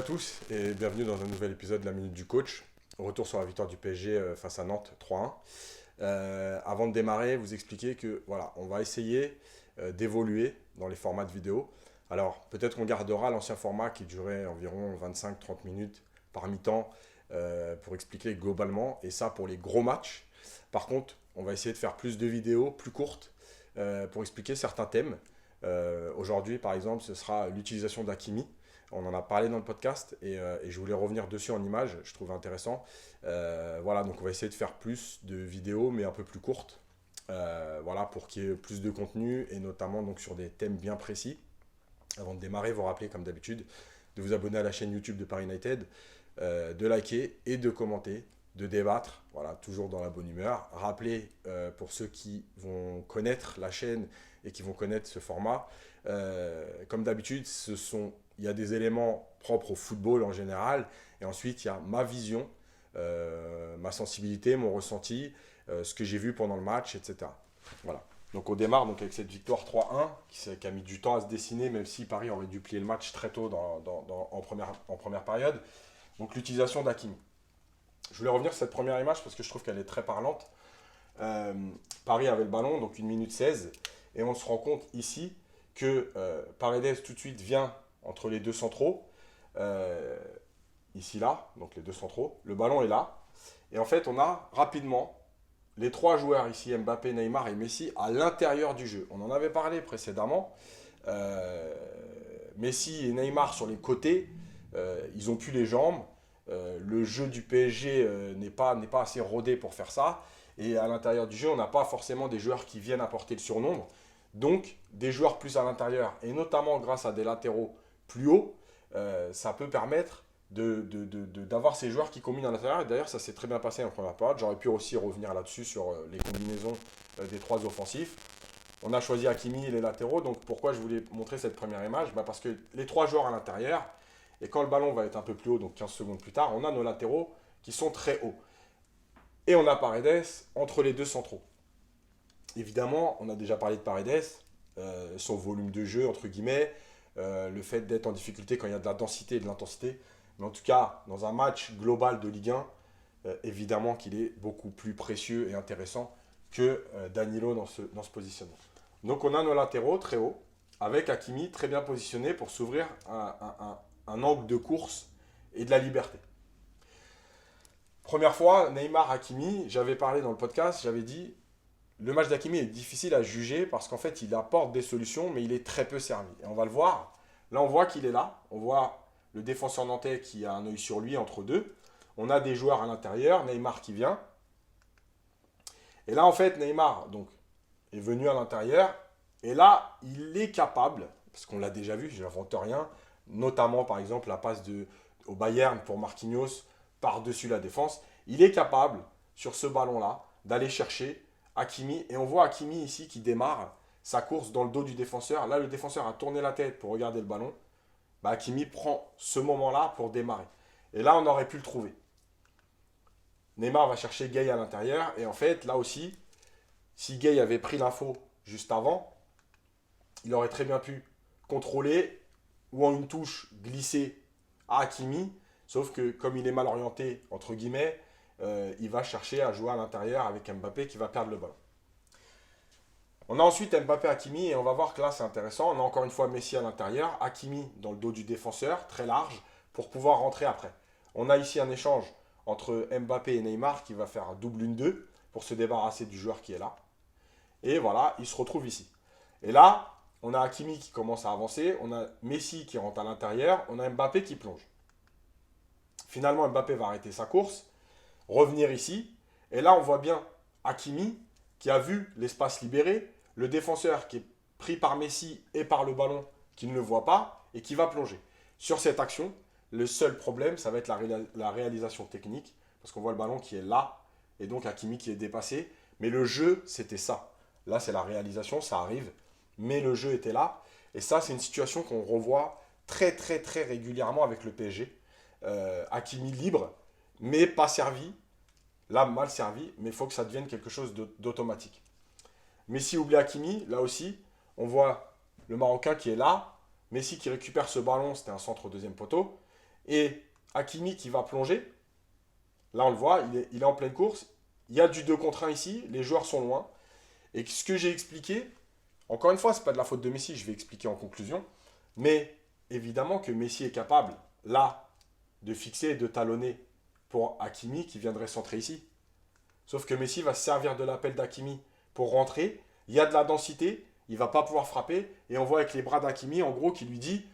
tous et bienvenue dans un nouvel épisode de la Minute du Coach. Retour sur la victoire du PSG face à Nantes 3-1. Avant de démarrer, vous expliquer que voilà, on va essayer d'évoluer dans les formats de vidéo. Alors peut-être qu'on gardera l'ancien format qui durait environ 25-30 minutes par mi-temps pour expliquer globalement, et ça pour les gros matchs. Par contre, on va essayer de faire plus de vidéos plus courtes pour expliquer certains thèmes. Aujourd'hui, par exemple, ce sera l'utilisation d'Hakimi. On en a parlé dans le podcast et je voulais revenir dessus en images, je trouve intéressant. Voilà, donc on va essayer de faire plus de vidéos, mais un peu plus courtes. Voilà, pour qu'il y ait plus de contenu et notamment donc, sur des thèmes bien précis. Avant de démarrer, vous rappelez comme d'habitude de vous abonner à la chaîne YouTube de Paris United, de liker et de commenter, de débattre, voilà, toujours dans la bonne humeur. Rappelez pour ceux qui vont connaître la chaîne et qui vont connaître ce format, comme d'habitude, il y a des éléments propres au football en général, et ensuite il y a ma vision, ma sensibilité, mon ressenti, ce que j'ai vu pendant le match, etc. Voilà. Donc on démarre donc, avec cette victoire 3-1 qui a mis du temps à se dessiner, même si Paris aurait dû plier le match très tôt en première période. Donc l'utilisation d'Hakimi. Je voulais revenir sur cette première image parce que je trouve qu'elle est très parlante. Paris avait le ballon, donc 1 minute 16, et on se rend compte ici que Paredes tout de suite vient entre les deux centraux, ici là, donc les deux centraux, le ballon est là, et en fait on a rapidement les trois joueurs ici, Mbappé, Neymar et Messi, à l'intérieur du jeu. On en avait parlé précédemment, Messi et Neymar sur les côtés, ils n'ont plus les jambes, le jeu du PSG n'est pas assez rodé pour faire ça, et à l'intérieur du jeu, on n'a pas forcément des joueurs qui viennent apporter le surnombre, donc des joueurs plus à l'intérieur, et notamment grâce à des latéraux plus hauts, ça peut permettre d'avoir ces joueurs qui combinent à l'intérieur. Et d'ailleurs, ça s'est très bien passé en première période. J'aurais pu aussi revenir là-dessus sur les combinaisons des trois offensifs. On a choisi Hakimi et les latéraux. Donc pourquoi je voulais montrer cette première image? Parce que les trois joueurs à l'intérieur, et quand le ballon va être un peu plus haut, donc 15 secondes plus tard, on a nos latéraux qui sont très hauts. Et on a Paredes entre les deux centraux. Évidemment, on a déjà parlé de Paredes, son volume de jeu, entre guillemets, le fait d'être en difficulté quand il y a de la densité et de l'intensité. Mais en tout cas, dans un match global de Ligue 1, évidemment qu'il est beaucoup plus précieux et intéressant que Danilo dans ce positionnement. Donc on a nos latéraux très hauts, avec Hakimi très bien positionné pour s'ouvrir un angle de course et de la liberté. Première fois, Neymar-Hakimi, j'avais parlé dans le podcast, j'avais dit, le match d'Hakimi est difficile à juger parce qu'en fait, il apporte des solutions, mais il est très peu servi. Et on va le voir. Là, on voit qu'il est là. On voit le défenseur nantais qui a un œil sur lui entre deux. On a des joueurs à l'intérieur, Neymar qui vient. Et là, en fait, Neymar donc, est venu à l'intérieur. Et là, il est capable, parce qu'on l'a déjà vu, je n'invente rien, notamment par exemple la passe au Bayern pour Marquinhos par-dessus la défense. Il est capable, sur ce ballon-là, d'aller chercher Hakimi. Et on voit Hakimi ici qui démarre sa course dans le dos du défenseur. Là, le défenseur a tourné la tête pour regarder le ballon. Hakimi prend ce moment-là pour démarrer. Et là, on aurait pu le trouver. Neymar va chercher Gueye à l'intérieur. Et en fait, là aussi, si Gueye avait pris l'info juste avant, il aurait très bien pu contrôler ou en une touche glisser à Hakimi. Sauf que comme il est mal orienté, entre guillemets, il va chercher à jouer à l'intérieur avec Mbappé qui va perdre le ballon. On a ensuite Mbappé Hakimi et on va voir que là c'est intéressant. On a encore une fois Messi à l'intérieur, Hakimi dans le dos du défenseur, très large, pour pouvoir rentrer après. On a ici un échange entre Mbappé et Neymar qui va faire double 1-2 pour se débarrasser du joueur qui est là. Et voilà, il se retrouve ici. Et là, on a Hakimi qui commence à avancer, on a Messi qui rentre à l'intérieur, on a Mbappé qui plonge. Finalement, Mbappé va arrêter sa course, revenir ici, et là on voit bien Hakimi qui a vu l'espace libéré, le défenseur qui est pris par Messi et par le ballon qui ne le voit pas et qui va plonger. Sur cette action, le seul problème, ça va être la réalisation technique, parce qu'on voit le ballon qui est là, et donc Hakimi qui est dépassé. Mais le jeu, c'était ça. Là, c'est la réalisation, ça arrive, mais le jeu était là. Et ça, c'est une situation qu'on revoit très, très, très régulièrement avec le PSG. Hakimi libre, mais pas servi. Là, mal servi, mais il faut que ça devienne quelque chose d'automatique. Messi oublie Hakimi, là aussi, on voit le Marocain qui est là, Messi qui récupère ce ballon, c'était un centre au deuxième poteau, et Hakimi qui va plonger. Là, on le voit, il est en pleine course. Il y a du 2 contre 1 ici, les joueurs sont loin. Et ce que j'ai expliqué, encore une fois, ce n'est pas de la faute de Messi, je vais expliquer en conclusion. Mais évidemment que Messi est capable, là, de fixer et de talonner pour Hakimi qui viendrait centrer ici. Sauf que Messi va se servir de l'appel d'Hakimi pour rentrer. Il y a de la densité, il ne va pas pouvoir frapper. Et on voit avec les bras d'Hakimi, en gros, qui lui dit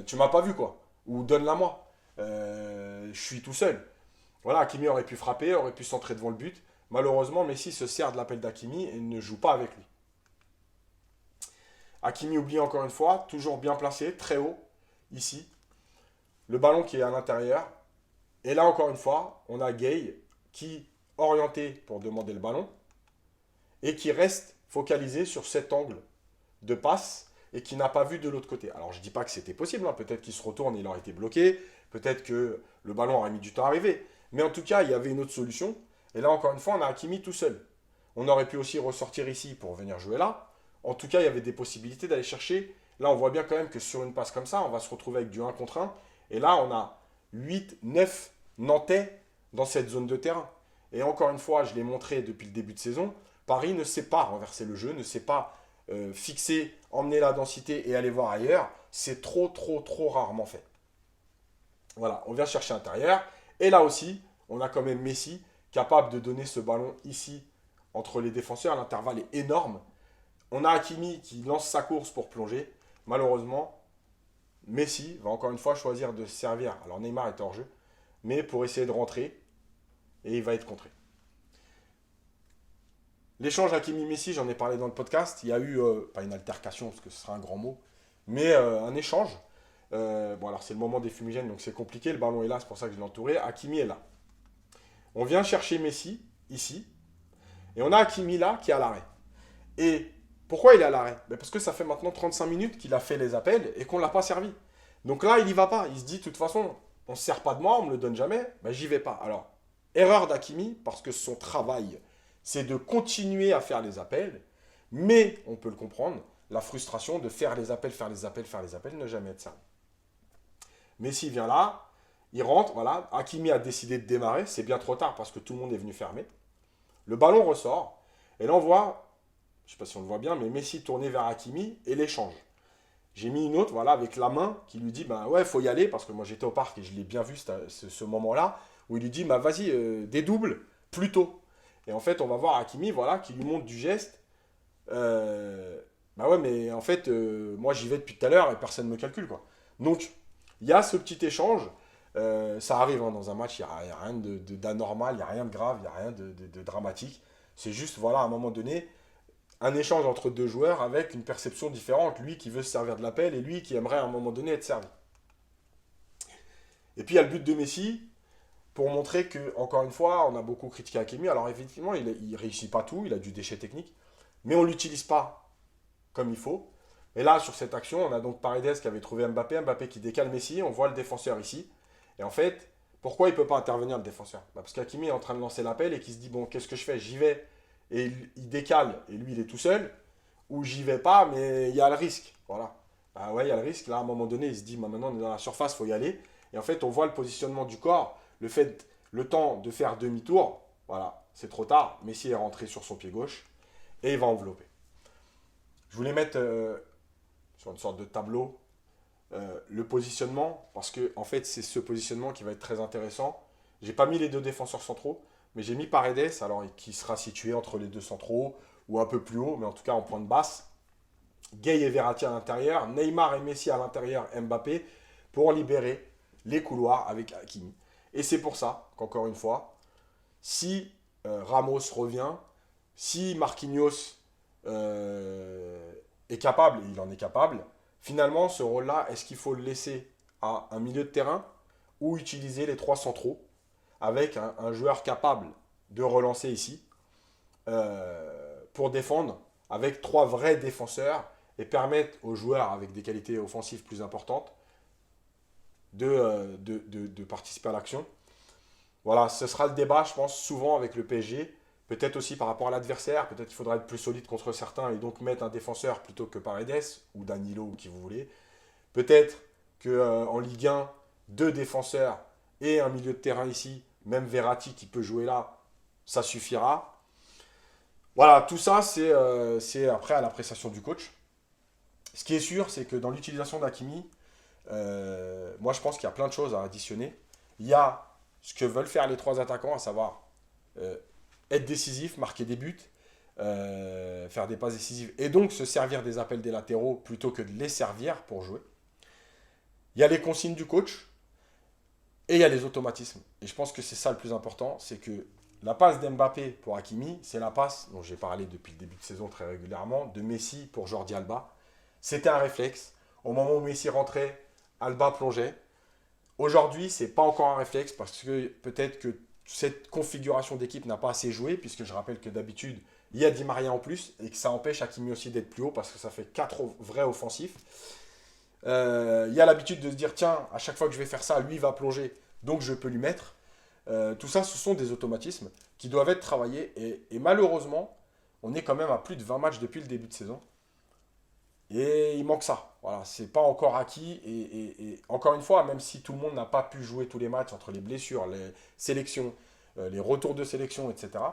tu m'as pas vu quoi. Ou donne-la moi. Je suis tout seul. Voilà, Hakimi aurait pu frapper, aurait pu centrer devant le but. Malheureusement, Messi se sert de l'appel d'Hakimi et ne joue pas avec lui. Hakimi oublie encore une fois, toujours bien placé, très haut, ici. Le ballon qui est à l'intérieur. Et là, encore une fois, on a Gay qui, orienté pour demander le ballon, et qui reste focalisé sur cet angle de passe et qui n'a pas vu de l'autre côté. Alors, je ne dis pas que c'était possible, hein. Peut-être qu'il se retourne et il aurait été bloqué, peut-être que le ballon aurait mis du temps à arriver. Mais en tout cas, il y avait une autre solution. Et là, encore une fois, on a Hakimi tout seul. On aurait pu aussi ressortir ici pour venir jouer là. En tout cas, il y avait des possibilités d'aller chercher. Là, on voit bien quand même que sur une passe comme ça, on va se retrouver avec du 1 contre 1. Et là, on a 8, 9 Nantais dans cette zone de terrain. Et encore une fois, je l'ai montré depuis le début de saison, Paris ne sait pas renverser le jeu, ne sait pas fixer, emmener la densité et aller voir ailleurs. C'est trop, trop, trop rarement fait. Voilà, on vient chercher l'intérieur. Et là aussi, on a quand même Messi capable de donner ce ballon ici entre les défenseurs. L'intervalle est énorme. On a Hakimi qui lance sa course pour plonger. Malheureusement, Messi va encore une fois choisir de se servir. Alors Neymar est hors jeu, mais pour essayer de rentrer. Et il va être contré. L'échange Hakimi-Messi, j'en ai parlé dans le podcast. Il y a eu, pas une altercation parce que ce sera un grand mot, mais un échange. Bon, alors c'est le moment des fumigènes, donc c'est compliqué. Le ballon est là, c'est pour ça que je l'ai entouré. Hakimi est là. On vient chercher Messi, ici. Et on a Hakimi là, qui est à l'arrêt. Et pourquoi il est à l'arrêt? Parce que ça fait maintenant 35 minutes qu'il a fait les appels et qu'on ne l'a pas servi. Donc là, il n'y va pas. Il se dit, de toute façon, on ne se sert pas de moi, on ne me le donne jamais. Ben, j'y vais pas. Alors, erreur d'Hakimi, parce que son travail, c'est de continuer à faire les appels. Mais, on peut le comprendre, la frustration de faire les appels, faire les appels, faire les appels, ne jamais être servi. Messi vient là, il rentre, voilà. Hakimi a décidé de démarrer. C'est bien trop tard parce que tout le monde est venu fermer. Le ballon ressort. Et là, on voit, je ne sais pas si on le voit bien, mais Messi tourné vers Hakimi et l'échange. J'ai mis une autre, voilà, avec la main qui lui dit, ben ouais, il faut y aller, parce que moi j'étais au parc et je l'ai bien vu ce moment-là, où il lui dit, bah vas-y, dédouble plus tôt. Et en fait, on va voir Hakimi, voilà, qui lui montre du geste. Bah ouais, mais en fait, moi j'y vais depuis tout à l'heure et personne ne me calcule, quoi. Donc, il y a ce petit échange. Ça arrive hein, dans un match, il n'y a rien d'anormal, il n'y a rien de grave, il n'y a rien de dramatique. C'est juste, voilà, à un moment donné, un échange entre deux joueurs avec une perception différente. Lui qui veut se servir de l'appel et lui qui aimerait à un moment donné être servi. Et puis il y a le but de Messi pour montrer que, encore une fois, on a beaucoup critiqué Hakimi. Alors effectivement, il ne réussit pas tout, il a du déchet technique, mais on ne l'utilise pas comme il faut. Et là, sur cette action, on a donc Paredes qui avait trouvé Mbappé, Mbappé qui décale Messi, on voit le défenseur ici. Et en fait, pourquoi il ne peut pas intervenir le défenseur? Parce qu'Hakimi est en train de lancer l'appel et qui se dit, bon, qu'est-ce que je fais? J'y vais et il décale et lui il est tout seul, ou j'y vais pas mais il y a le risque. Voilà. Bah ouais, il y a le risque. Là, à un moment donné, il se dit, bah, maintenant on est dans la surface, il faut y aller. Et en fait, on voit le positionnement du corps, le temps de faire demi-tour. Voilà, c'est trop tard. Messi est rentré sur son pied gauche et il va envelopper. Je voulais mettre sur une sorte de tableau le positionnement, parce que en fait, c'est ce positionnement qui va être très intéressant. J'ai pas mis les deux défenseurs centraux, mais j'ai mis Paredes, alors qui sera situé entre les deux centraux, ou un peu plus haut, mais en tout cas en pointe basse. Gay et Verratti à l'intérieur, Neymar et Messi à l'intérieur, Mbappé, pour libérer les couloirs avec Hakimi. Et c'est pour ça qu'encore une fois, si Ramos revient, si Marquinhos est capable, et il en est capable, finalement ce rôle-là, est-ce qu'il faut le laisser à un milieu de terrain ou utiliser les trois centraux avec un joueur capable de relancer ici pour défendre avec trois vrais défenseurs et permettre aux joueurs avec des qualités offensives plus importantes de participer à l'action. Voilà, ce sera le débat, je pense, souvent avec le PSG. Peut-être aussi par rapport à l'adversaire. Peut-être qu'il faudra être plus solide contre certains et donc mettre un défenseur plutôt que Paredes ou Danilo ou qui vous voulez. Peut-être qu'en Ligue 1, 2 défenseurs et un milieu de terrain ici, même Verratti qui peut jouer là, ça suffira. Voilà, tout ça, c'est après à l'appréciation du coach. Ce qui est sûr, c'est que dans l'utilisation d'Hakimi, moi je pense qu'il y a plein de choses à additionner. Il y a ce que veulent faire les 3 attaquants, à savoir euh, être décisif, marquer des buts, faire des passes décisives et donc se servir des appels des latéraux plutôt que de les servir pour jouer. Il y a les consignes du coach et il y a les automatismes. Et je pense que c'est ça le plus important, c'est que la passe d'Mbappé pour Hakimi, c'est la passe dont j'ai parlé depuis le début de saison très régulièrement, de Messi pour Jordi Alba. C'était un réflexe. Au moment où Messi rentrait, Alba plongeait. Aujourd'hui, c'est pas encore un réflexe parce que peut-être que cette configuration d'équipe n'a pas assez joué, puisque je rappelle que d'habitude, il y a Di Maria en plus et que ça empêche Hakimi aussi d'être plus haut parce que ça fait 4 vrais offensifs. Il y a l'habitude de se dire tiens, à chaque fois que je vais faire ça, lui va plonger, donc je peux lui mettre. Tout ça, ce sont des automatismes qui doivent être travaillés et malheureusement, on est quand même à plus de 20 matchs depuis le début de saison. Et il manque ça. Voilà, c'est pas encore acquis. Et encore une fois, même si tout le monde n'a pas pu jouer tous les matchs entre les blessures, les sélections, les retours de sélection, etc.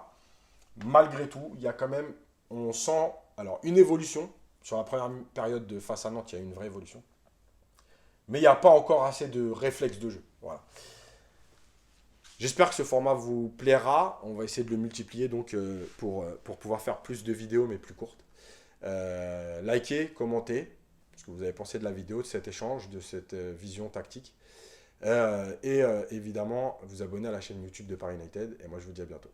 Malgré tout, il y a quand même, on sent alors une évolution. Sur la première période de face à Nantes, il y a eu une vraie évolution. Mais il n'y a pas encore assez de réflexes de jeu. Voilà. J'espère que ce format vous plaira. On va essayer de le multiplier donc pour pouvoir faire plus de vidéos mais plus courtes. Likez, commentez ce que vous avez pensé de la vidéo, de cet échange, de cette vision tactique. Évidemment, vous abonner à la chaîne YouTube de Paris United. Et moi, je vous dis à bientôt.